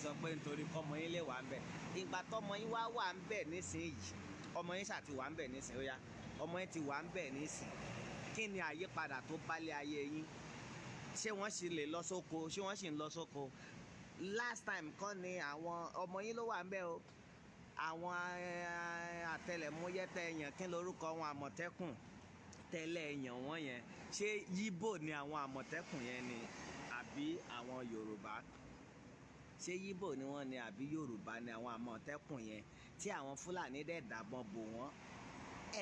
sọ pé nítorí kọ́mọ yín lè wà ń bẹ̀ ìgbà tọ́mọ yín wà ń bẹ̀ nísìnyí ọmọ yín ṣáà ti wà ń bẹ̀ nísìnyí ó yá ọmọ yín ti wà ń bẹ̀ nísìnyí kí ni àyípadà tó bálé ayé yín ṣé wọ́n sì lè lọ sóko ṣé wọ́n sì ń lọ sóko last time kọ́ ni àwọn ọmọ yín ló wà ń bẹ̀ o àwọn àtẹlẹ̀múyẹ́ tẹ yàn kí lorúkọ wọn àmọ̀tẹ́kùn tẹ́lẹ̀ yàn wọ́n yẹn ṣé yíbò ni àwọn àmọ̀tẹ́kùn yẹn ni àbí àwọn yorùbá ṣé yíbò ni wọ́n ni àbí yorùbá ni àwọn àmọ̀tẹ́kùn yẹn tí àwọn fúlàní dẹ̀ dàbọn bò wọ́n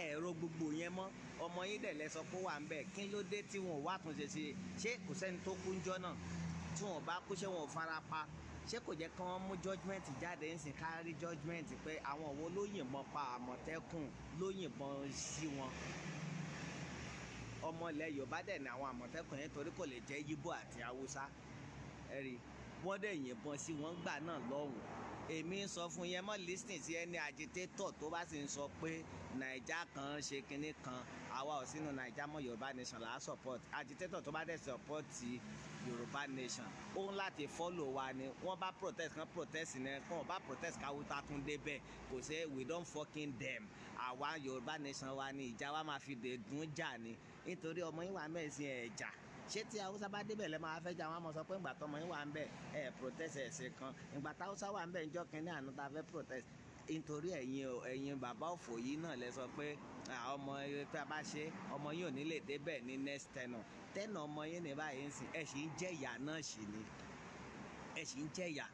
ẹ̀rọ gbogbo yẹn mọ́ ọmọ yín dẹ̀ lẹ́sọ pé wà ń bẹ̀ kí ló dé tí wọn ò wá àtúnṣe sí i ṣé kò sẹ́ni tó kú ńjọ́ náà tí wọn ò bá kú ṣé wọn ò fara pa ṣé kò jẹ́ kí wọ́n mú judgement jáde ń sìn kárí judgement pé àwọn wo ló yìnbọn pa àmọ̀tẹ́kùn ló yìnbọn sí wọn ọmọ ilẹ̀ yorùbá dẹ̀ ní àwọn àmọ̀tẹ́kùn yẹn torí kò lè jẹ́ yíbò àti haúsá ẹ̀rí wọ́n dẹ̀ yìnbọn sí wọn gbà náà lọ́hùn èmi ń sọ fún yẹn mọ́ listening sí ẹni agitator tó bá sì ń sọ pé naija kan ṣe kinní kan àwa ò sínú naija mọ́ yorùbá nation là á support agitator tó bá dẹ̀ support yorùbá nation ó ń láti follow wa ni wọ́n bá protest kan protest ni wọ́n bá protest káwúta tún débẹ̀ kò sí we don fucking them àwa yorùbá nation wa ni ìjà wa máa fi dè dùn jà ni nítorí ọmọ yín wà mẹ́sìn ẹ̀jà ṣé tí haúsá bá débẹ̀ lẹ́ máa fẹ́ jà wọ́n á mọ̀ sọ pé ìgbà tọmọ yín wà ń bẹ̀ ẹ̀ protest ẹ̀sìn kan ìgbà táwùsá wà ń bẹ̀ ńjọ́ kínní àná tá a fẹ́ protest nítorí ẹ̀yin bàbá òfò yìí náà lẹ sọ pé ọmọ tá a bá ṣe ọmọ yín ò ní lè débẹ̀ ní next tenor ọmọ yín ní báyìí ń sìn ẹ̀ sì ń jẹ̀yà náà sì ni ẹ̀ sì ń jẹ̀yà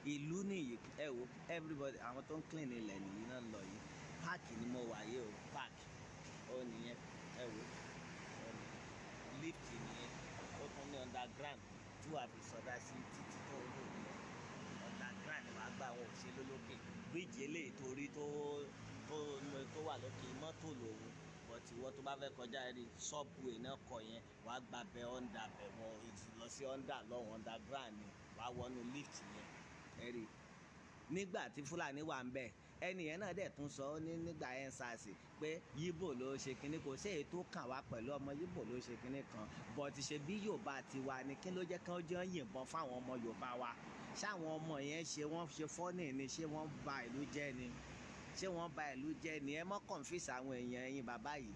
ìlú nìyí ẹ wo everybody àwọn tó ń clean ilẹ̀ nìyí náà lọ yìí páàkì ni mo wà yìí o páàkì ó nìyẹn ẹ wo lift nìyẹn ó tún ní underground tí wàá fi sọdá sí títí tó ń lò nìyẹn underground wàá gba àwọn òṣèlú lókè bíríìjì eléyìí torí tó wà lókè mọ́tò lòun bọ̀tí wọ́n tó bá fẹ́ kọjá rí subway náà kọ yẹn wàá gba bẹ under bẹ wọ́n lọ sí under lọ́wọ́ underground ni wàá wọnú lift yẹn ẹ̀rí nígbà tí fúlàní wà ń bẹ̀ ẹnìyẹn náà dẹ̀ tún sọ ní nígbà ensars pé yíbò ló ṣe kinní kò sí èyí tó kàn wá pẹ̀lú ọmọ yíbò ló ṣe kinní kan bọ̀tí ṣe bí yorùbá ti wà ní kí ló jẹ́ kí wọ́n jẹ́ yìnbọn fáwọn ọmọ yorùbá wa ṣáwọn ọmọ yẹn wọ́n ṣe fọ́nì ni ṣé wọ́n ba ìlú jẹ́ ni ṣé wọ́n ba ìlú jẹ́ ni ẹ mọ́ confuse àwọn èèyàn ẹ̀yin bàbá yìí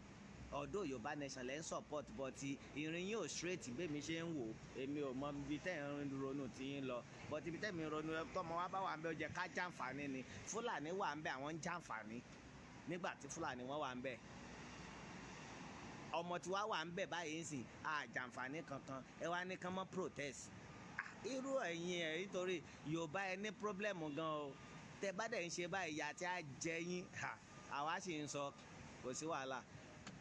ọ̀dọ̀ yorùbá nation lẹ́ ń support but ìrìn yóò straight bẹ́ẹ̀mi ṣe ń wò èmi ò mọ ibi tẹ́ ń ronú tí ń lọ but ibi tẹ́ mi ronú tọmọ wa bá wà ń bẹ ó jẹ́ ká jàǹfààní ni fúlàní wà ń bẹ àwọn ń jàǹfààní nígbà tí fúlàní wọn wà ń bẹ ọmọ tí wàá wà ń bẹ báyìí ń sìn àjàǹfààní kankan ẹ wá ní kán mọ́ protest irú ẹ̀yin ẹ̀ nítorí yorùbá ẹ ní problem gan o tẹ bá dẹ̀ ń ṣe báyìí ìyà tí a jẹ yín àwa sì ń sọ kò sí wàhálà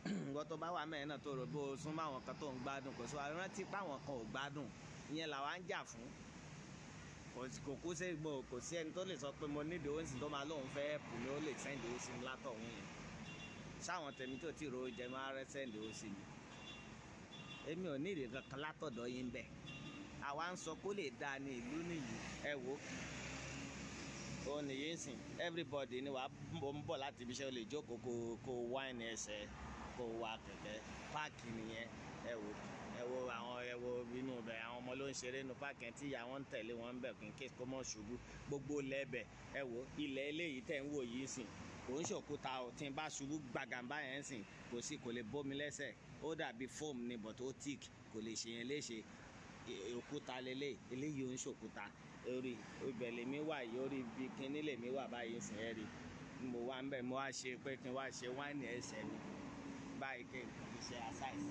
nǹkan tó bá wà mẹ́rin náà tó rò bó o súnmọ́ àwọn kan tó ń gbádùn kò sí wàhálà rántí páwọn kan ò gbádùn ìyẹn làwa ń jà fún kò kú sí gbò kò sí ẹni tó lè sọ pé mo nídìí owó sì tó máa lóun fẹ́ pù mí ó lè sẹ́ǹdì owó sí mi látọ̀hún yẹn sáwọn tèmi tó ti ro jẹ máa rẹ́ sẹ́ǹdì owó sí mi èmi ò nídìí kankan látọ̀dọ̀ yín bẹ́ẹ̀ àwa ń sọ kó lè dáa ní ìlú nìyí ẹ wò ó nìyí ń sìn everybody ni wàá ń bọ̀ láti ibi iṣẹ́ ó lè jókòó kó wáìnì ẹsẹ̀ kó wa kẹ̀kẹ́ páàkì nìyẹn ẹ wo àwọn ẹ wo inú ibẹ̀ àwọn ọmọ ló ń ṣeré inú páàkì tí ìyá wọn ń tẹ̀lé wọn ń bẹ̀ kí n kí kó mọ̀ ṣubú gbogbo lẹ́bẹ̀ ẹ wo ilẹ̀ eléyìí tẹ̀ ń wò yìí sìn kò ń ṣòkúta o tí n bá ṣubú gbàgàmbá yẹn sìn kò lè bómi lẹ́sẹ̀ ó dàbí foam ni but ó thick kò lè ṣe yẹn léṣe òkúta eléyìí ò ń ṣòkúta orí ibẹ̀ lèmi wà yìí orí ibi kíní lèmi wà báyìí sìn ẹ́ rí mo wá ń bẹ̀ mo wá ṣe pé kí n wá ṣe wáìnì ẹsẹ̀ mi báyìí kí n ṣe àṣàìsì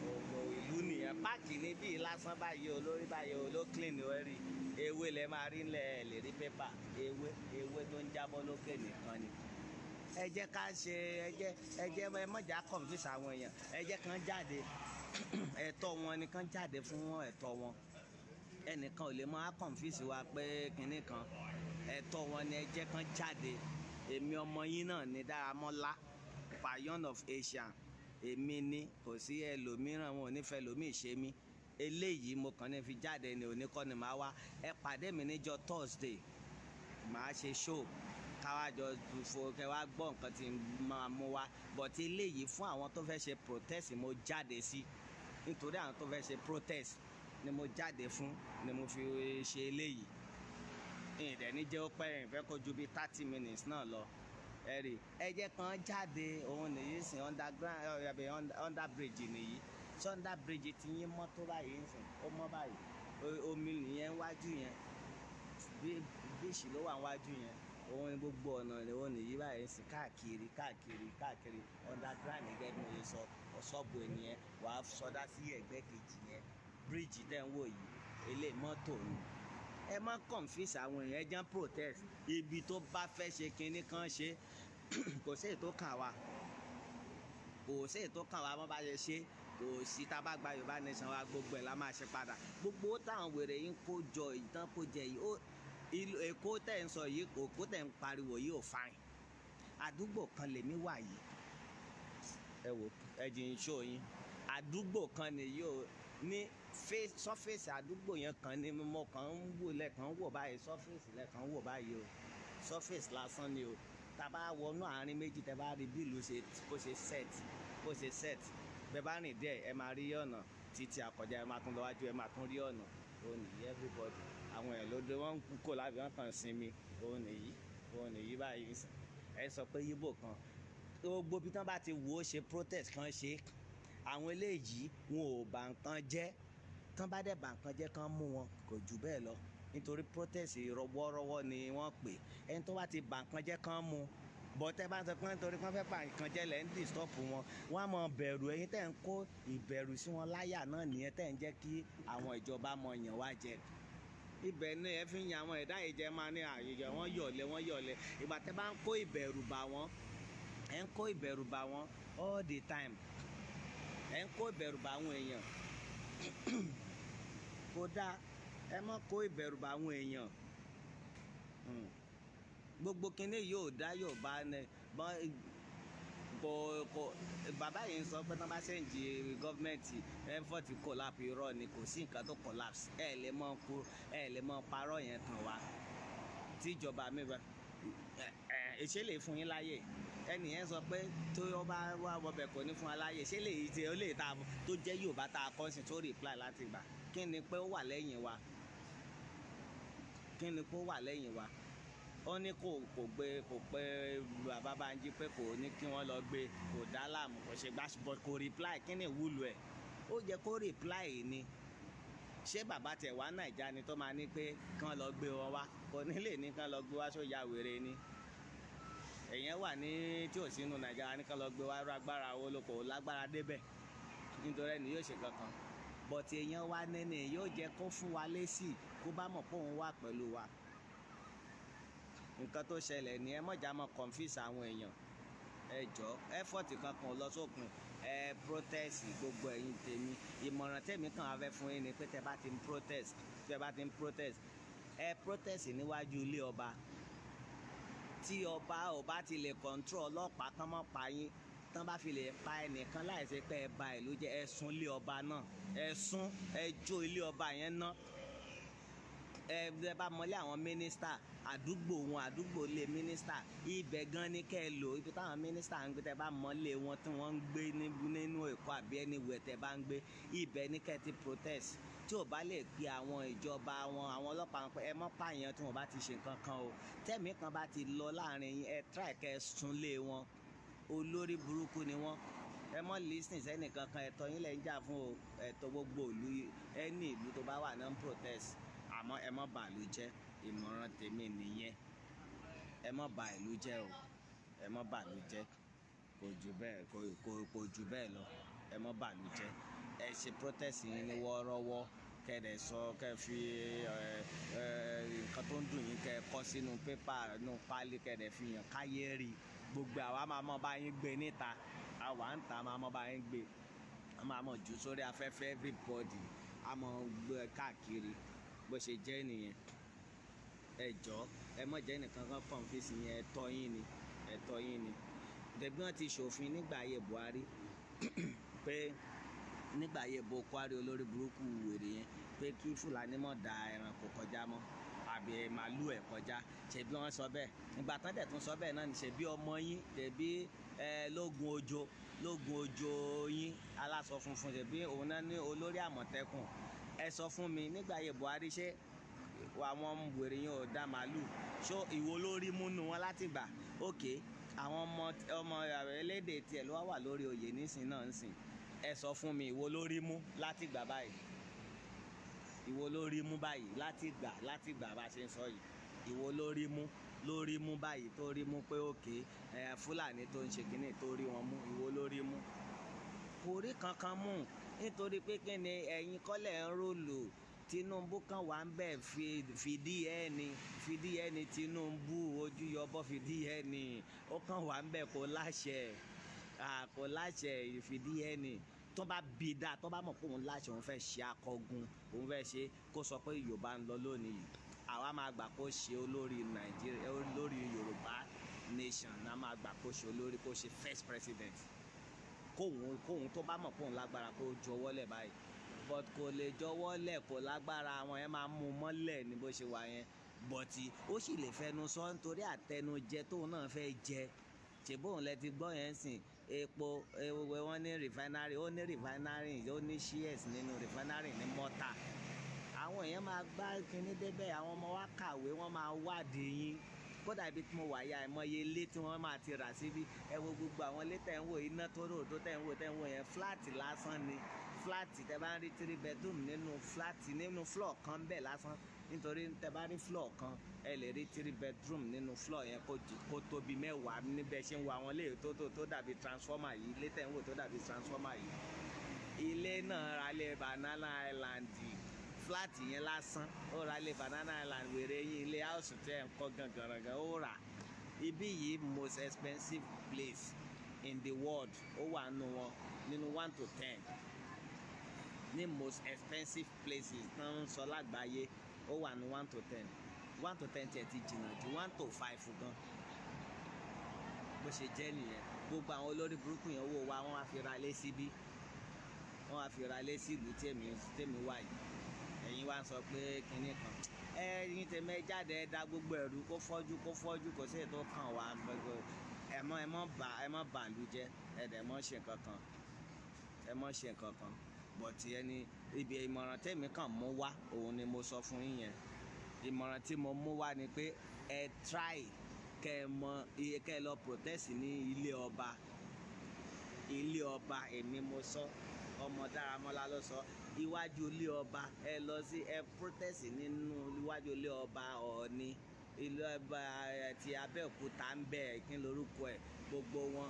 ògbò ìlú nìyẹn páàkì ní bíi lásán báyìí olórí báyìí oló clean orí ewé lẹ máa rí ńlẹ̀ lè rí pépà ewé tó ń jábọ́ lókè nìkan ni ẹ jẹ́ ká ṣe ẹ jẹ́ ẹ mọ̀jà confuse àwọn èèyàn ẹ jẹ́ kán jáde ẹ̀tọ́ wọn ni kán jáde fún ẹ̀tọ́ wọn ẹnìkan ò lè máa confuse wa pé kinní kan ẹ̀tọ́ wọn ni ẹ jẹ́ kán jáde èmi ọmọ yín náà ní Dáramọ́lá Payon of Asia èmi ni kò sí ẹlòmíràn wọn ò ní fẹ́ lòmíì ṣe mí eléyìí mo kàn ní fi jáde ní oníkọ́ni máa wá ẹ pàdé mi níjọ́ Thursday màá ṣe show káwájọ fò kẹ wá gbọ́ nǹkan tí máa mú wá but eléyìí fún àwọn tó fẹ́ ṣe protest mo jáde sí nítorí àwọn tó fẹ́ ṣe protest ni mo jáde fún ni mo fi ṣe eléyìí ìdẹ̀ni jẹ́ ó pẹ́ ìfẹ́ kó ju bí 30 minutes náà lọ ẹ̀rì ẹ̀jẹ̀ kan jáde òun nìyí sìn under bridge nìyí tí under bridge ti yín mọ́ tó báyìí ń sìn ó mọ́ báyìí omi nìyẹn wájú yẹn bíṣì ló wà wájú yẹn òun ni gbogbo ọ̀nà òun nìyí báyìí ń sìn káàkiri underground gẹ́gẹ́ bí mo ṣe sọ ọ̀ṣọ́bù ènìyàn wàá sọdá sí ẹ̀gbẹ́ kejì yẹn bíríìjì tẹ́ ń wò yìí eléyìí mọ́tò ni ẹ má confuse àwọn èèyàn ẹ jẹ́ protest ibi tó bá fẹ́ ṣe kinní kan ṣe kò sí ètò kàn wá bọ́n bá ṣe ṣe kò sí tá a bá gba Yorùbá nation wa gbogbo ẹ̀ la máa ṣe padà gbogbo táwọn wèrè yín kó jọ ìtàn kó jẹ yìí Èkó tẹ̀ ń sọ yìí Èkó tẹ̀ ń pariwo yìí ò fine àdúgbò kan lèmi wà yìí ẹ wò ẹ jì ń ṣó yín àdúgbò kan nìyí ò ní sọ́fẹ̀sì àdúgbò yẹn kan ní mo kàn ń wò lẹ́ẹ̀kan wò báyìí sọ́fẹ̀sì lẹ́ẹ̀kan wò báyìí o sọ́fẹ̀sì lásán ni o tá a bá wọnú àárín méjì tẹ́ bá rí bí ìlú bó ṣe set bẹ́ẹ̀ bá rìn díẹ̀ ẹ máa rí ọ̀nà títí àkọjá ẹ máa tún lọ wájú ẹ máa tún rí ọ̀nà òun nìyí everybody àwọn ẹ̀ lóde wọ́n ń kó lábì wọ́n kàn sinmi òun nìyí báyìí ẹ sọ pé yíbò kan gbogbo bí tán bá ti wò ó ṣe protest kan ṣe àwọn eléyìí wọn ò bà nǹkan jẹ́ tán bá dẹ̀ bà nǹkan jẹ́ kán mú wọn kò jù bẹ́ẹ̀ lọ nítorí protest rọwọ́rọwọ́ ni wọ́n pè ẹni tó bá ti bà nǹkan jẹ́ kán mú bọ́tẹ́ bá ń sọ pé nítorí wọ́n fẹ́ bà nǹkan jẹ́ lẹ́ ń disturb wọn wọ́n á mọ bẹ̀rù ẹ̀yin tẹ́ ń kó ìbẹ̀rù sí wọn láyà náà nìyẹn tẹ́ ń jẹ́ kí àwọn ìjọba mọ yàn wá jẹ ibẹ̀ ni ẹ fi ń yan àwọn ẹ̀dá ìjẹ máa ní àyè wọ́n yọ̀lẹ̀ ìgbà tẹ́ bá ń kó ìbẹ̀rù bá wọn ẹ̀ ń kó ìbẹ̀rù bá wọn all the time ẹ̀ ń kó ìbẹ̀rù bá àwọn èèyàn kódà ẹ má kó ìbẹ̀rù bá àwọn èèyàn gbogbo kinní yóò dá Yorùbá kò bàbá yìí ń sọ pé tí wọ́n bá ṣèǹjì gọ́ọ̀mẹ̀ntì effort collapse irọ́ ni kò sí nǹkan tó collapse ẹ lè mọ parọ́ yẹn tàn wá tíjọba mi bá ṣe lè fún yín láyè ẹnì yẹn sọ pé tó yọ bá wà wọbẹ̀ kò ní fún wa láyè ṣé lè ṣe ó lè ta tó jẹ́ Yorùbá tá a kọ́ sí tó reply láti gbà kí ni pé ó wà lẹ́yìn wa ó ní kò pé bàbá Bánjí pé kò ní kí wọ́n lọ gbé kò dá láàmú kò ṣe gbà but kò reply kí ni ìwúlò ẹ̀ ó jẹ́ kó reply ni ṣé bàbá tẹ̀ wá Nàìjà ni tó máa ní pé kán lọ gbé wọn wá kò ní lè ní kán lọ gbé wá sóyà wèrè ni èèyàn wà ní tí ò sínú Nàìjà ní kán lọ gbé wá agbára owó lóko lágbára débẹ̀ nítorí ẹni yóò ṣe kankan but èèyàn wá nẹ́nì yóò jẹ́ kó fún wa lésì kó bá mọ̀ pé òun wà pẹ̀lú wa nǹkan tó ṣẹlẹ̀ ni ẹ mọ̀já mọ̀ confuse àwọn èèyàn ẹ jọ effort kankan lọ sókun ẹ protest gbogbo ẹ̀yin tèmi ìmọ̀ràn tèmi kàn á fẹ́ fún yín ni pé tẹ́ bá ti ń protest ẹ protest níwájú ilé ọba tí ọba ò bá ti lè control ọlọ́pàá kán mọ́ pa yín tán bá fi lè pa ẹnìkan láìsí pé ẹ ba ìlú jẹ́ ẹ sún ilé ọba náà ẹ jó ilé ọba yẹn náà ẹ bá mọlé àwọn mínísítà àdúgbò lé mínísítà ibẹ̀ gan ni kẹ́ ẹ lò ibi táwọn mínísítà ń gbé tẹ́ bá mọlé wọn tí wọ́n ń gbé nínú Èkó àbí anywhere tẹ́ bá ń gbé ibẹ̀ ni kẹ́ ẹ ti protest tí ò bá lè pe àwọn ìjọba wọn àwọn ọlọ́pàá wọn pé ẹ mọ́ pààyàn tí wọ́n bá ti ṣe nǹkan kan o tẹ́mi kan bá ti lọ láàrin yín ẹ try kẹ́ ẹ súnlé wọn olórí burúkú ni wọ́n ẹ mọ́ listening sẹ́nì kankan ẹ̀tọ́ yín lẹ́ ń jà fún o ẹ̀tọ́ gbogbo ìlú ẹni ìlú tó bá wà náà ń protest àmọ́ ẹ má bà ìlú jẹ́ ìmọ̀ràn tèmi nìyẹn ẹ má bà ìlú jẹ́ o ẹ má bà ìlú jẹ́ kò jù bẹ́ẹ̀ lọ ẹ má bà ìlú jẹ́ ẹ ṣe protest yín ní wọ́ọ́rọ́wọ́ kẹ́ẹ̀dẹ̀ sọ kẹ́ẹ̀ fi nǹkan tó ń dùn yín kẹ́ẹ̀ kọ́ sínú pépà nínú pálí kẹ́ẹ̀dẹ̀ fi hàn káyé rí gbogbo àwa máa mọ̀ bá yín gbé níta àwa ń ta máa mọ̀ bá yín gbé a máa mọ̀ jù sórí afẹ́fẹ́ everybody a mọ̀ gbé káàkiri bó ṣe jẹ́ nìyẹn ẹ jọ̀ọ́ ẹ má jẹ́ nìkan kan confuse yẹn ẹ̀tọ́ yín ni tẹ̀bí wọ́n ti ṣòfin nígbà ayé Buhari pé nígbà ayé Buhari olórí burúkú wèrè yẹn pé kí Fúlàní mọ̀ da ẹranko kọjá mọ́ àbí màálù ẹ̀ kọjá ṣebí wọ́n sọ bẹ́ẹ̀ nígbà tán dẹ̀ tún sọ bẹ́ẹ̀ náà ní ṣebí ọmọ yín ṣebí lógun ojo yín aláṣọ funfun ṣebí òun náà ní olórí Àmọ̀tẹ́kùn ẹ sọ fún mi nígbà ayé Buhari ṣé àwọn wèrè yẹn ò dá màálù ṣó ìwo lórí múnú wọn láti gbà òkè àwọn ọmọ elédè tiẹ̀ ló wà lórí oyè nísìn náà nsìn ẹ sọ fún mi ìwo lórí mú láti gbà báyìí ìwo lórí mú báyìí láti gbà bá ṣe ń sọ yìí ìwo lórí mú báyìí tó rí mú pé òkè Fúlàní tó ń ṣe kínní tó rí wọn mú ìwo lórí mú kò rí kankan mú nítorí pé kí ni ẹ̀yin kọ́lẹ̀ ń rólù Tinubu kan wà ń bẹ̀ fìdí ẹni Tinubu ojú yọbọ fìdí ẹni ó kàn wà ń bẹ̀ kò láṣẹ ìfìdí ẹni tó bá bí dáa tó bá mọ̀ pé òun láṣẹ òun fẹ́ ṣe akọgun òun fẹ́ ṣe kó sọ pé Yorùbá ń lọ lónìí àwa máa gbà kó ṣe olórí Nàìjíríà olórí Yorùbá nation náà máa gbà kó ṣe olórí kó ṣe first president kóhun tó bá mọ̀ pé òun lágbára kó jọ̀wọ́lẹ̀ báyìí but kò lè jọ̀wọ́lẹ̀ kò lágbára àwọn yẹn máa mú mọ́lẹ̀ ní bó ṣe wà yẹn bọ̀tì ó sì lè fẹnu sọ nítorí àtẹnujẹ tóun náà fẹ́ jẹ ṣèbóun lẹ ti gbọ́ yẹn sìn epo wọn ní refinery ó ní shares nínú refinery ní mọ́tà àwọn èèyàn máa gbá kinní débẹ̀ àwọn ọmọ wa kàwé wọ́n máa wádìí yín kódà ibi tí mo wà ya àìmọye ilé tí wọ́n máa ti rà síbi ẹ wo gbogbo àwọn ilé tẹ̀ ń wò iná tó rò tó tẹ̀ ń wò yẹn fúláàtì lásán ni fúláàtì tẹ bá ń rí 3 bedroom nínú fúláàtì nínú floor kan bẹ́ẹ̀ lásán nítorí tẹ bá rí floor kan ẹ lè rí 3 bedroom nínú floor yẹn kó tóbi 10 níbẹ̀ ṣe ń wo àwọn ilé tó dàbí transformer yìí ilé tẹ̀ ń wò tó dàbí transformer yìí ilé náà ra lé Banana Island fúláàtì yẹn lásán ó ra lé Banana Island wèrè yín ilé house tẹ̀ ń kọ́ gangan ó rà ibi yìí most expensive place in the world ó wà nù wọn nínú 1 to 10 ní most expensive places tán ń sọ lágbàáyé ó wà ní 1 to 10 1 to 10 tiẹ̀ ti jìnnà ju 1 to 5 gan bó ṣe jẹ́ nìyẹn gbogbo àwọn olórí burúkú yẹn owó wa wọ́n wá fi ra ilé síbí wọ́n wá fi ra ilé sí ìlú tèmi wà yìí ẹ̀yin wá ń sọ pé kinní kan ẹ̀yin tèmi jáde ẹ dá gbogbo ẹ̀rú kó fọ́jú kò sí ètò kan wà ẹ mọ́ bàlú jẹ́ ẹ dẹ̀ mọ́ ṣe nǹkan kan bọ̀tì ẹni ibi ìmọ̀ràn tèmi kàn mú wá òun ni mo sọ fún yín yẹn ìmọ̀ràn tí mo mú wá ni pé ẹ try kẹ́ ẹ lọ protest ní ilé ọba èmi mo sọ ọmọ Dáramọ́lá ló sọ iwájú ilé ọba ẹ lọ sí ẹ protest nínú iwájú ilé ọba Ọọ̀ni ilé ọba ti Abẹ́òkúta ń bẹ kí n lórúkọ ẹ gbogbo wọn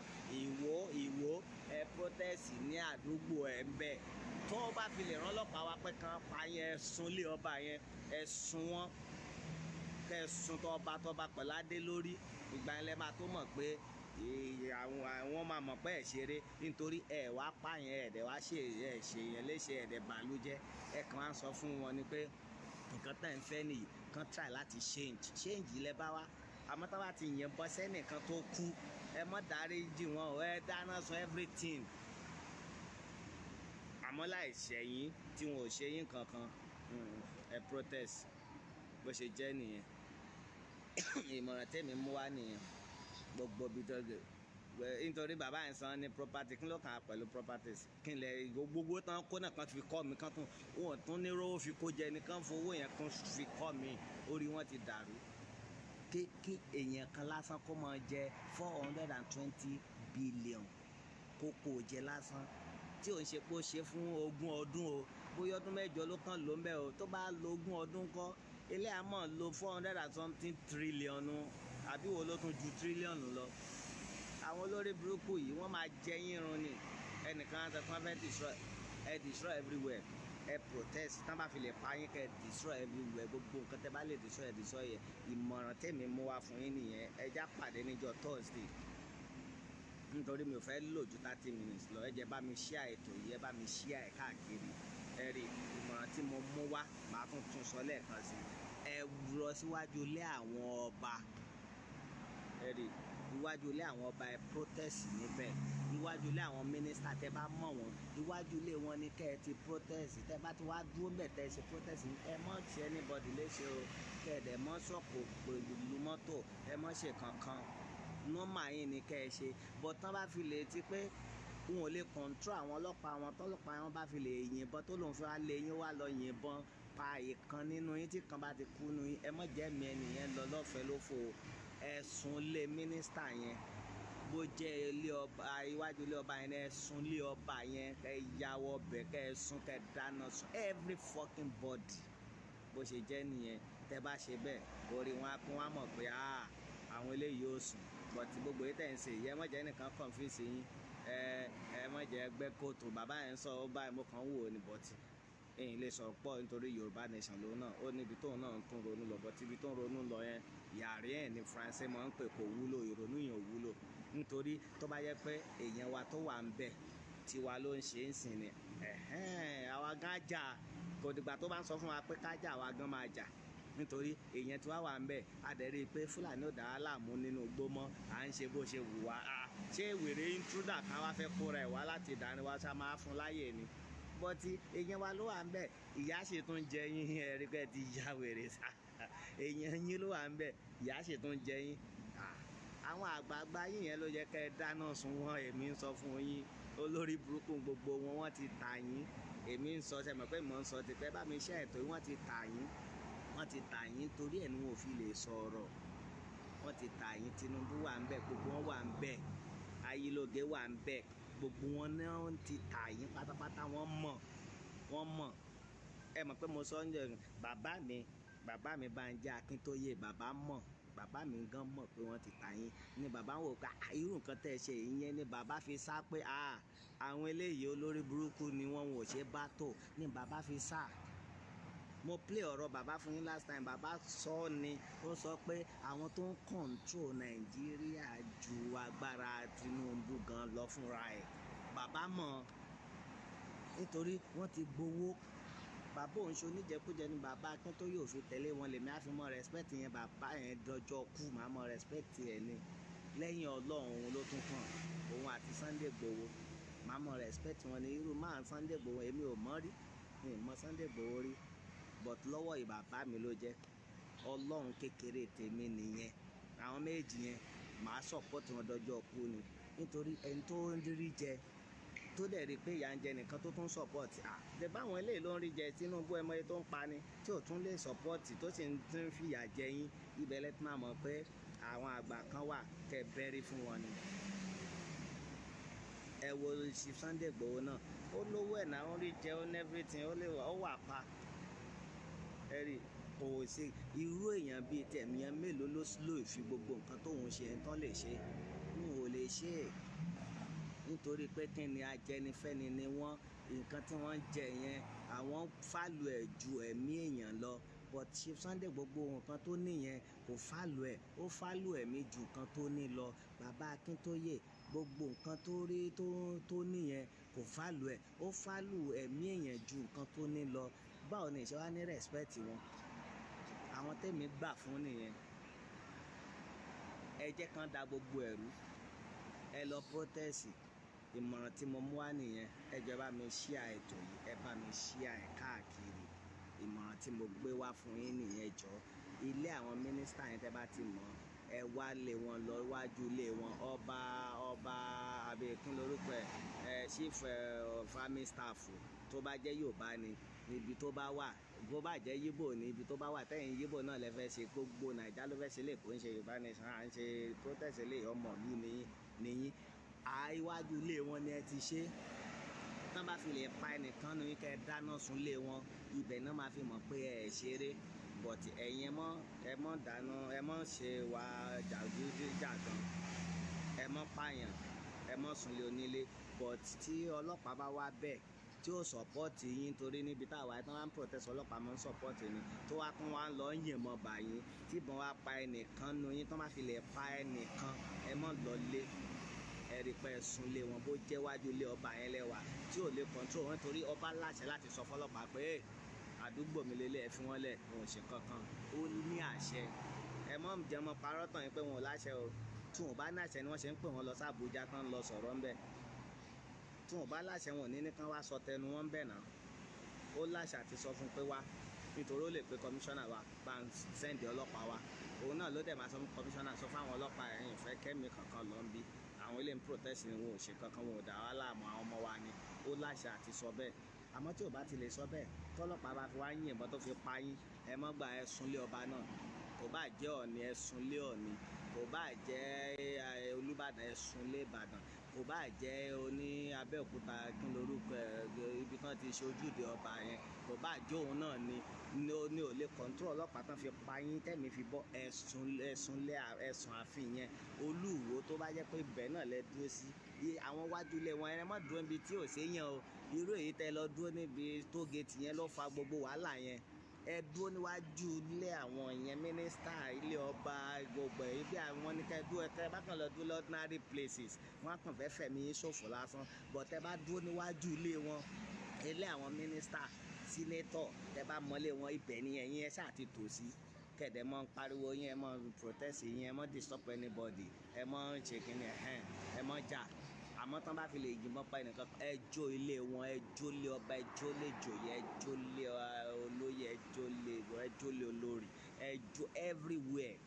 Ìwó ẹ protest ní àdúgbò ẹ ń bẹ tó bá fi lè rán ọlọ́pàá wa pé kan pa yẹn sun ilé ọba yẹn ẹ sun wọn kẹ sun tọba pẹ̀lú adé lórí ìgbà yẹn lẹ máa tó mọ̀ pé àwọn máa mọ̀ pé ẹ̀ ṣeré nítorí ẹ̀ wá pààyàn ẹ̀dẹ̀ wá ṣe yẹn léṣe ẹ̀dẹ̀ bàlújẹ́ ẹ̀ kàn án sọ fún wọn ni pé nǹkan tẹ̀ ń fẹ́ nìyí kan try láti change ilẹ̀ bá wa àmọ́ tá bá ti yìnbọn sẹ́nìkan tó kú ẹ mọ́ dáríjì wọn ẹ dáná sun everything àmọ́ láì ṣẹ̀yìn tí wọn ò ṣe yín kankan ẹ protest bó ṣe jẹ́ nìyẹn ìmọ̀ràn tèmi mú wá nìyẹn gbogbo bí tọ́jú nítorí bàbá yẹn san ní property kí ló kàn á pẹ̀lú properties kí n lẹ gbogbo tán kó náà kan fi kọ́ mi kan tún wọn tún ní rówó fi kó jẹ nìkan fowó yẹn kan fi kọ́ mi orí wọn ti dàrú kí èèyàn kan lásán kó máa jẹ 420 billion kó kó jẹ lásán tí ò ń ṣe pé ó ṣe fún 20 ọdún o bóyá ọdún 8 ló kàn ló ń bẹ o tó bá lo 20 ọdún kọ́ ilé àmọ́ lo 400 and something trillion àbí wo ló tún ju tírílíọ̀nù lọ àwọn olórí burúkú yìí wọ́n máa jẹ yín run ni ẹnìkan sọ fún ẹ destroy everywhere ẹ protest tán bá fi lè pa yín kẹ destroy everywhere gbogbo nǹkan tẹ bá lè destroy yẹ ìmọ̀ràn tèmi mú wá fún yín nìyẹn ẹ já pàdé níjọ́ Thursday nítorí mi ò fẹ́ lò ju 30 minutes lọ ẹ jẹ́ bá mi share ètò yìí ẹ bá mi share ẹ̀ káàkiri ẹ rí ìmọ̀ràn tí mo mú wá màá tún sọ lẹ́ẹ̀kan sí ẹ rọ síwájú ilé àwọn ọba ẹ rí iwájú ilé àwọn ọba ẹ protest níbẹ̀ iwájú ilé àwọn mínísítà tẹ bá mọ̀ wọ́n iwájú ilé wọn ni kẹ́ ẹ ti protest tẹ bá ti wá dúró bẹ̀ tẹ ṣe protest ẹ mọ̀ ṣe anybody léṣe o kẹ́ ẹ dẹ̀ mọ̀ sọ̀kò pẹ̀lú mọ́tò ẹ mọ̀ ṣe kankan nọ́mà yín ni kẹ́ ẹ ṣe bọ́ tán bá fi lè ti pé wọn ò lè control àwọn ọlọ́pàá wọn tọ́lọ́pàá wọn bá fi lè yìnbọn tó lòun fi wá lé yín wá lọ yìnbọn pa ìkan nínú yín tí kan bá ti kú nínú yín ẹ má jẹ́ mi ẹnìyẹn lọ lọ́fẹ̀ẹ́ lófo ẹ̀sùn lé mínísítà yẹn bó jẹ́ ilé ọba iwájú ilé ọba yẹn ẹ̀sùn lé ọba yẹn kẹ́ yàwọ̀ bẹ̀ kẹ́ ẹ̀sùn kẹ́ dáná sun every fucking body bó ṣe jẹ́ nìyẹn tẹ́ bá ṣe bẹ́ẹ̀ orí wọn á kún wọn mọ̀ pé àwọn eléyìí ò sùn bọ̀tí gbogbo yìí tẹ̀ ń ṣe ìyẹn mọ̀jẹ̀ nìkan confuse yín ẹ mọ̀jẹ̀ ẹgbẹ́ kóòtù bàbá yẹn sọ ó báyìí mo kàn ń wò ó ní bọ̀tí èyí lè sọ̀rọ̀ pọ̀ nítorí Yorùbá nation lòun náà ó níbi tóun náà ń tún ronú lọ bọ̀tí ibi tó ń ronú lọ yẹn yàrá ẹ̀ ní faransé máa ń pè kò wúlò ìrònú yẹn ò wúlò nítorí tó bá yẹ pé èèyàn wa tó wà ń bẹ̀ tiwa ló ń ṣe é sìn ni àwa gan jà kò dìgbà tó bá ń sọ fún wa pé ká jà àwa gan máa jà nítorí èèyàn tí wàá wà ń bẹ̀ adẹ̀rí pé Fúlàní ò dá wa láàmú nínú igbó mọ́ à ń ṣe bó ṣe wù wá ṣé wèrè intruder kan wá fẹ́ kóra ẹ̀ wá láti ìdáni wa ṣá máa fún láyè ni bọ́tí èèyàn wa ló wà ń bẹ̀ ìyá ṣe tún jẹ yín ẹ̀rí pé ti ya wèrè sá èèyàn yín ló wà ń bẹ̀ ìyá ṣe tún jẹ yín àwọn àgbààgbà yín yẹn ló yẹ kẹ́ ẹ dáná sun wọn èmi ń sọ fún yín olórí burúkú gbogbo wọn ti tà yín èmi ń sọ ṣe mọ̀ pé mò ń sọ ti pẹ́ bá mi ṣe ètò wọ́n ti tà yín torí ẹ̀ ni wọn ò fi lè sọ̀rọ̀ wọ́n ti tà yín Tinubu wà ń bẹ̀ gbogbo wọn wà ń bẹ̀ Ayílóge wà ń bẹ̀ gbogbo wọn náà ti tà yín pátápátá wọ́n mọ̀ ẹ mọ̀ pé mo sọ ń jẹ bàbá mi Bánjí Akíntóyè bàbá mi gan mọ̀ pé wọ́n ti tà yín ni bàbá wò pé irú nǹkan tẹ́ ẹ ṣe ìyẹn ni bàbá fi sá pé àwọn eléyìí olórí burúkú ni wọn ò ṣe bá tò ni bàbá fi sá mo play ọ̀rọ̀ bàbá fún yín last time bàbá sọ ni ó sọ pé àwọn tó ń control Nàìjíríà ju agbára Tinubu gan lọ fúnra ẹ̀ bàbá mọ̀ nítorí wọ́n ti gbowó bàbá òun ṣe oníjẹkújẹ ni bàbá Akíntóyè ò fi tẹ̀lé wọn lèmi á fi mọ respect yẹn bàbá yẹn dọjọ́ kú màá mọ respect ẹ̀ ni lẹ́yìn Ọlọ́run òun ló tún kàn òun àti Sunday Igboho màá mọ respect wọn ni irú máa Sunday Igboho èmi ò mọ̀ rí mi ò mọ̀ Sunday Igboho rí but lọ́wọ́ ìbàbá mi ló jẹ́ Ọlọ́run kékeré tèmi nìyẹn àwọn méjì yẹn màá support wọn dọjọ́ kú ni nítorí ẹni tó ń rí jẹ tó dẹ̀ rí pé ìyà ń jẹ nìkan tó tún support dẹ̀ báwọn eléyìí ló ń rí jẹ Tinubu ẹmọye tó ń pa ni tí ò tún lè support tó sì ń tún fìyà jẹ yín ibẹ̀ lẹ́tí máa mọ̀ pé àwọn àgbà kan wà kẹ́ bẹ́rí fún wọn ni ẹ wo Chief Sunday Igboho náà ó lówó ẹ̀ náà ó rí jẹ ó ní everything ó wà pa ẹ rí kò sí irú èèyàn bíi tẹ̀míyàn mélòó ló fi gbogbo nǹkan tóun ṣe tán lè ṣe n ò lè ṣe é nítorí pé kí ni ajẹnifẹ́ni ni wọ́n nǹkan tí wọ́n ń jẹ yẹn àwọn fálù ẹ̀ ju ẹ̀mí èèyàn lọ but Chief Sunday gbogbo nǹkan tó níyẹn kò fálù ẹ̀ ó fálù ẹ̀mí ju nǹkan tó ní lọ bàbá Akíntóyè gbogbo nǹkan tó rí tó níyẹn kò fálù ẹ̀ ó fálù ẹ̀mí èèyàn ju nǹkan tó ní lọ báwo ni ìṣe wá ní respect wọn àwọn tèmi gbà fún nìyẹn ẹ jẹ́ kán da gbogbo ẹ̀rú ẹ lọ protest ìmọ̀ràn tí mo mú wá nìyẹn ẹ jọ̀ọ́ bá mi share ètò yìí ẹ bá mi share ẹ̀ káàkiri ìmọ̀ràn tí mo gbé wá fún yín nìyẹn jọ̀ọ́ ilé àwọn mínísítà yẹn tẹ́ bá ti mọ̀ ẹ wá lé wọn lọ iwájú ilé wọn ọba abẹ́ẹ̀kún lórúkọ ẹ̀ chief farming staff tó bá jẹ́ Yorùbá ni níbi tó bá wà bó bá jẹ́ Yíbò ní ibi tó bá wà tẹ́yìn Yíbò náà lè fẹ́ ṣe gbogbo Nàìjíríà ló fẹ́ ṣe lè kó ń ṣe Yorùbá nation à ń ṣe protest lè ọmọ ìlú nìyí iwájú ilé wọn ni ẹ ti ṣe tán bá fi lè pa ẹnìkan nínú kẹ́ dáná sun lé wọn ibẹ̀ náà máa fi mọ̀ pé ẹ ṣeré but ẹ̀yin ẹ mọ́ dáná ẹ mọ́ ṣe wà jàgídíjàgan ẹ mọ́ pààyàn ẹ mọ́ sunlé onílé but tí ọlọ́pàá bá wá bẹ́ẹ̀ tí ó sọpọ́ọ̀tì yín torí níbi táwa ẹ̀ tán wá ń protest ọlọ́pàá máa ń sọpọ́ọ̀tì ni tó wá tún wá ń lọ yìnbọn bàyín tí ìbọn wá pa ẹnìkan nu yín tán bá fi lè pa ẹnìkan ẹ mọ́ lọ lé ẹ̀rí pẹ́ sunlé wọn bó jẹ́ wájú ilé ọba yẹn lẹ́wà tí ò lè control wọn torí ọba láṣẹ láti sọ fọlọ́pàá pé àdúgbò mi lélẹ̀ ẹ fi wọ́n lẹ̀ wọn ò ṣe kankan ó ní àṣẹ ẹ mọ́ jẹ́ mọ́ parọ́ tàn yín pé wọn ò láṣẹ o tí wọn bá ní àṣẹ ni wọ́n ṣe ń pè wọ́n lọ sí Àbújá tán lọ sọ̀rọ̀ ńbẹ̀ tí wọn bá láṣẹ wọn ò ní ní kán wá sọ tẹnu wọn bẹ̀ náà ó láṣẹ àti sọ fún pé wá nítorí ó lè pe kọmíṣánná wa bá ń sẹ́ǹdì ọlọ́pàá wa òun náà ló dẹ̀ máa sọ fún kọmíṣánná sọ fáwọn ọlọ́pàá ẹ̀yìn ìfẹ́ kẹ́mi kankan lọ ń bí àwọn ilé ń protest ni wọn ò ṣe kankan wọn ò dá wa láàmú àwọn ọmọ wa ni ó láṣẹ àti sọ bẹ́ẹ̀ àmọ́ tí ò bá ti lè sọ bẹ́ẹ̀ tọ́lọ́pàá bá fi wá yìnbọn tó fi pa yín ẹ mọ́ gbà ẹ súnlé ọba náà, kò bá jẹ́ Ọ̀ọ̀ni ẹ súnlé Ọ̀ọ̀ni, kò bá jẹ́ Olúbàdàn ẹ súnlé Ìbàdàn, kò bá jẹ́ oní Abẹ́òkúta kí n lorúkọ ibi tán ti ṣe ojúde ọba yẹn, kò bá jẹ́ òun náà ni ò lè kọ́ńtró ọlọ́pàá tán fi pa yín tẹ̀mí fi bọ́ ẹ̀sùn ààfin yẹn Olúwo tó bá jẹ́ pé ibẹ̀ náà lẹ dúró sí àwọn wájú ilé wọn ẹ má dúró níbi tí ò séyàn o irú èyí tẹ lọ dúró níbi tógèètì yẹn ló fa gbogbo wàhálà yẹn ẹ dúró níwájú ilé àwọn yẹn mínísítà ilé ọba gbogbo ẹ̀ bí àwọn ní kẹ́ dúró tẹ́ bá kàn lọ dúró ordinary places wọ́n á kàn fẹ́ fẹ̀mí yín ṣòfò lásán but tẹ́ bá dúró níwájú ilé wọn ilé àwọn mínísítà sínétọ̀ tẹ́ bá mọ́lé wọn ibẹ̀ ni ẹ̀yin ẹ ṣáà ti tò sí kẹ̀dẹ̀ mọ́ pariwo yín ẹ mọ́ protest yín ẹ mọ́ disturb anybody ẹ mọ́ ṣe kínní ẹ mọ́ jà àmọ́ tán bá fi lè yìnbọn pa ẹnìkan ẹ jó ilé wọn ẹ jó lé ọba ẹ jó lé ìjòyè ẹ jó lé olóyè ẹ jó lé olórí ẹ jó everywhere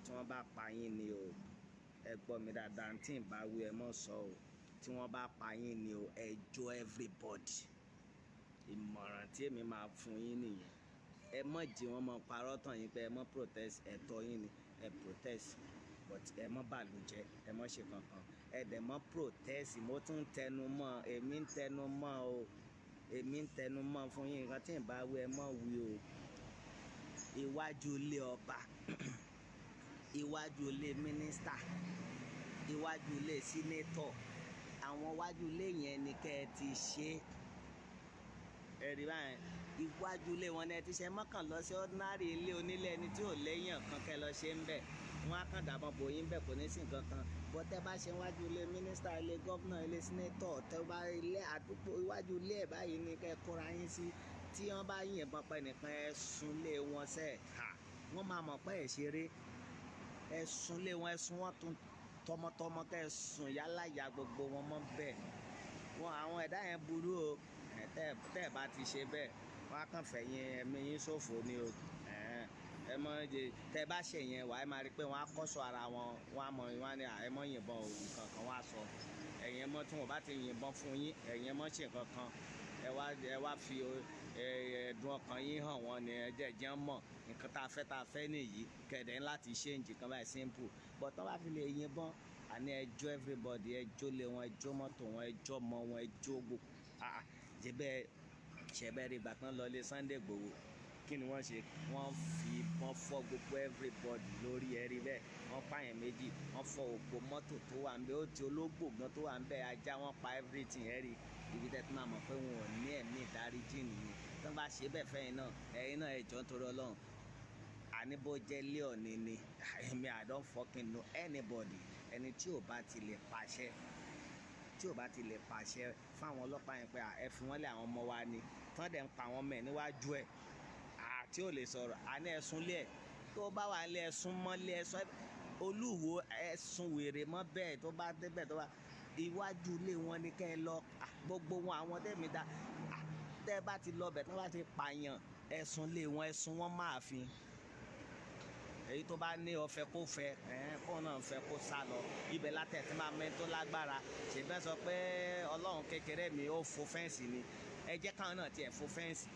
tí wọ́n bá pa yín ni o ẹ gbọ́ mi dáadáa tí ì bá wí ẹ mọ́ sọ o tí wọ́n bá pa yín ni o ẹ jó everybody ìmọ̀ràn tí èmi máa fún yín nìyẹn ẹ mọ̀ jí wọn mọ̀ parọ́ tàn yín pé ẹ mọ̀ protest ẹ̀tọ́ yín ni ẹ protest but ẹ mọ̀ bàlùjẹ́ ẹ mọ̀ ṣe kankan ẹ dẹ̀ mọ̀ protest mo tún ń tẹnu mọ́ èmi ń tẹnu mọ́ o èmi ń tẹnu mọ́ fún yín nǹkan tí ì bá wí ẹ mọ̀ wí o iwájú ilé ọba iwájú ilé mínísítà iwájú ilé sínétọ̀ àwọn iwájú ilé yẹn ni kẹ́ ẹ ti ṣe ẹ̀rí báyẹn iwájú ilé wọn ni ẹ ti ṣe mọ́kàn lọ sí ordinary ilé onílé ẹni tí ò léyàn kan kẹ́ lọ ṣe ń bẹ̀ wọ́n á kàn dàbọ̀ bò yín bẹ̀ kò ní sí nǹkan kan bọ́ tẹ́ bá ṣe iwájú ilé mínísítà ilé gọ́vnà ilé sínétọ̀ tẹ́ bá ilé àdúgbò iwájú ilé ẹ̀ báyìí ni kẹ́ kóra yín sí tí wọ́n bá yìnbọn pa ẹnìkan ẹ súnlé wọn sẹ́ẹ̀ wọ́n máa mọ̀ pé ẹ̀ ṣeré ẹ súnlé wọn ẹ sún wọn tọmọtọmọ kẹ́ ẹ sùn yálà ya gbogbo wọn mọ́ bẹ́ẹ̀ wọn àwọn ẹ̀dá yẹn burú o tẹ́ ẹ̀ bá ti ṣe bẹ́ẹ̀ wọ́n á kàn fẹ̀yìn ẹ̀mí yín ṣòfò ni o ẹ mọ tẹ́ ẹ bá ṣe yẹn wà á máa rí i pé wọ́n á kọ́sọ̀ ara wọn wọ́n á mọ wọn ní ẹ mọ yìnbọn òògùn kankan wọ́n á sọ ẹ̀yin ẹ mọ tí wọ́n bá ti yìnbọn fún yín ẹ̀yin ẹ mọ ṣe kankan ẹ wá fi ẹ̀dùn ọkàn yín hàn wọ́n ní ẹjẹ́ jẹ́ mọ̀ nǹkan tá a fẹ́ nìyí kẹ̀dẹ̀ láti ṣe nǹkan báyìí simple but tán bá fi lè yìnbọn àní ẹjọ́ everybody ẹjọ́ lé wọn ẹjọ́ mọ́tò wọn ẹjọ́ mọ́ wọn ẹjọ́ gbogbo ṣẹ̀bẹ̀ rí ìgbà kan lọ lé Sunday Igboho kí ni wọ́n ṣe wọ́n fi ìbọn fọ́ gbogbo everybody lórí ẹ̀rí bẹ́ẹ̀ wọ́n pààyàn méjì wọ́n fọ́ òpó mọ́tò tó wà ń bẹ ó ti ológbò gan tó wà ń bẹ ajá wọ́n pa everything ẹ̀rí ibi tẹ́ tí máa mọ̀ pé wọn ò ní ẹ̀mí ìdáríjì nìyẹn tó ń bá ṣe bẹ́ẹ̀ fẹ́yìn náà ẹ̀yin náà ẹ̀jọ̀ ń torí Ọlọ́run àní bó jẹ́ lé Ọ̀ọ̀ni ni èmi I don't fucking know anybody ẹni tí ò bá ti lè pàṣẹ fáwọn ọlọ́pàá yẹn pé ẹ fi wọ́n lé àwọn ọmọ wa ni tán dẹ̀ ń pa àwọn ọmọ ẹ̀ níwájú ẹ̀ tí ò lè sọ̀rọ̀ àní ẹ̀sùn lé ẹ̀ tó bá wà lé ẹ̀sùn mọ́lé ẹ̀sùn Olúwo ẹ̀sùn wèrè mọ́ bẹ́ẹ̀ tó bá débẹ̀ tó bá iwájú ilé wọn ni kẹ́ ẹ lọ gbogbo wọn àwọn tẹ̀mí dá tẹ́ ẹ bá ti lọ bẹ̀ tó bá ti pààyàn ẹ̀sùn lé wọn ẹ̀sùn wọn máa fi èyí tó bá ní ọ̀fẹ́ kó fẹ́ kó náà fẹ́ kó sá lọ ibẹ̀ látẹ̀ tí máa mẹ́ tó lágbára ṣèbẹ́ sọ pé Ọlọ́run kékeré mi ó fo fẹ́ǹsì ni ẹ jẹ́ káwọn náà tiẹ̀ fo fẹ́ǹsì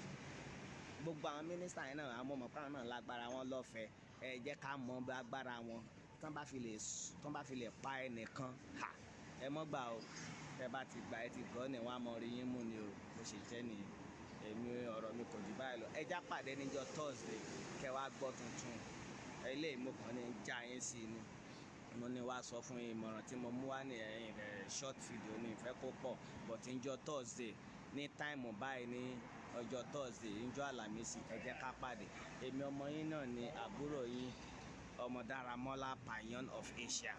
gbogbo àwọn mínísítà yẹn náà àwọn ọmọ káwọn náà lágbára wọn lọ́fẹ̀ẹ́ ẹ jẹ́ ká mọ agbára wọn tán bá fi lè pa ẹnìkan ẹ mọ́ gbà o tẹ́ bá ti gbà ẹ ti gọ́ ni wọ́n á mọ rí yín mú ni o bó ṣe jẹ́ nìyẹn èmi ọ̀rọ̀ mi kò jù báyìí lọ ẹ já pàdé níjọ́ Thursday kẹ́ wá gbọ́ tuntun ilé ìmọ̀kàn ní já yín sí ni mo ní wá sọ fún yín ìmọ̀ràn tí mo mú wá ní ẹ̀yìn rẹ̀ short video ní ìfẹ́ kó pọ̀ but níjọ́ Thursday ní táìmù báyìí ní ọjọ́ Thursday níjọ́ Àlàmísì ẹ jẹ́ ká pàdé èmi ọmọ yín náà ni àbúrò yín Ọmọdáramọ́lá Pàyán of Asia.